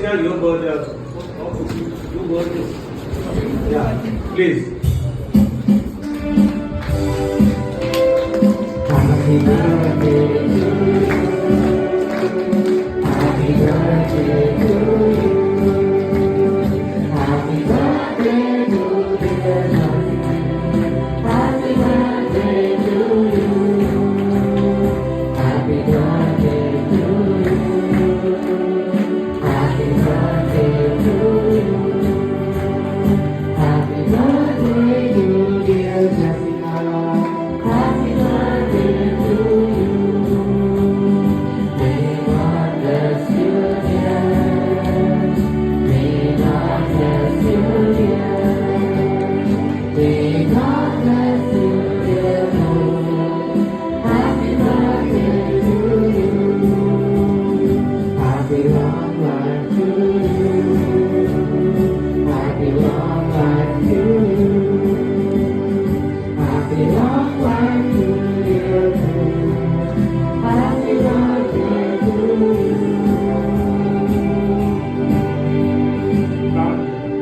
Jessica, your birthday also. Your birthday. Yeah, please. Happy birthday to you. Happy birthday to you. Happy birthday to dear Johnny. Happy birthday to you. Happy birthday to you. Happy birthday to you. Happy birthday to dear Jessica. Happy birthday to you. May God bless you, dear. May God bless you, dear. May God bless you, dear. Happy birthday to you. Happy long life to you. Happy long life to you. Happy long life to you. Happy birthday to you.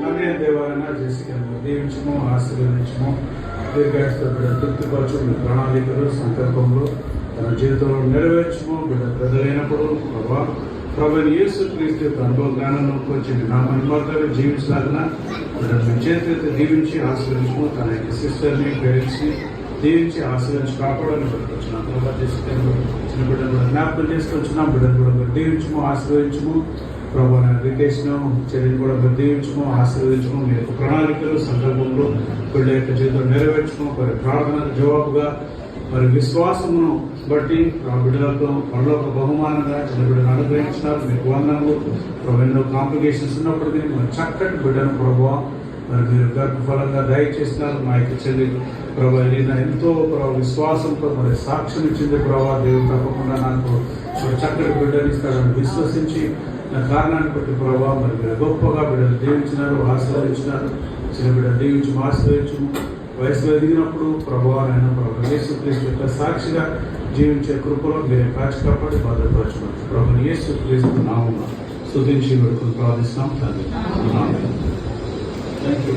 తండ్రి దేవాలైన జెసికాను దీవించము, ఆశీర్వదించము, దీర్ఘాయుష్తో బిడ్డ తృప్తిపరచు. మీ ప్రణాళికలు సంకల్పంలో తన జీవితంలో నెరవేర్చము. బిడ్డ పెద్దలైనప్పుడు ప్రభువైన యేసుక్రీస్తు యొక్క అనుభవ జ్ఞానంలో వచ్చి నా మహిమార్గాలు జీవించలాగిన బిడ్డ మీ చేతులతో దీవించి ఆశీర్వదించము. తన యొక్క సిస్టర్ని పేరెంట్స్ని దీవించి ఆశీర్వించి కాపాడాలని పెట్టుకొచ్చున్నాం. ప్రభావ జెసికాను చిన్న బిడ్డను కూడా జ్ఞాపకం చేసుకొచ్చున్నాం. బిడ్డను కూడా మీరు దీవించము, ఆశీర్వదించము. ప్రభు రికేష్ను చెల్లిని కూడా మీరు దీవించము, ఆశీర్వదించము. మీ యొక్క ప్రణాళికలు సంకల్పంలో బిడ్డ యొక్క జీవితం నెరవేర్చము. మరి ప్రార్థనకు జవాబుగా మరి విశ్వాసమును బట్టి ఆ బిడ్డలకు పరలోక బహుమానంగా చిన్న బిడ్డను అనుగ్రహించినారు. మీకు వందనము. ప్రభు ఎన్నో కాంప్లికేషన్స్ ఉన్నప్పటికీ మరి చక్కటి బిడ్డను ప్రభు మరి మీరు గర్భఫలంగా దయచేసినారు. మా యొక్క చెల్లి ప్రభు నేను ఎంతో ప్రభు విశ్వాసంతో మరి సాక్ష్యం ఇచ్చింది. ప్రభావ దేవుడు తప్పకుండా నాకు మరి చక్కటి బిడ్డని ఇస్తాడని విశ్వసించి నా కారణాన్ని బట్టి ప్రభావ మరి మీరు గొప్పగా బిడ్డలు దీవించినారు, ఆశీర్వదించినారు. చిన్న బిడ్డలు దీవించి ఆశీర్వదించు. వయసులో ఎదిగినప్పుడు ప్రభావాలైన ప్రభు యేసుక్రీస్తు యొక్క సాక్షిగా జీవించే కృపలో మీరే కాచి కాపాడి భద్రపరచుకోండి. ప్రభు యేసుక్రీస్తు నామమున స్తుతించి వేడుకొని ప్రార్థిస్తున్నాం తండ్రి. Thank you.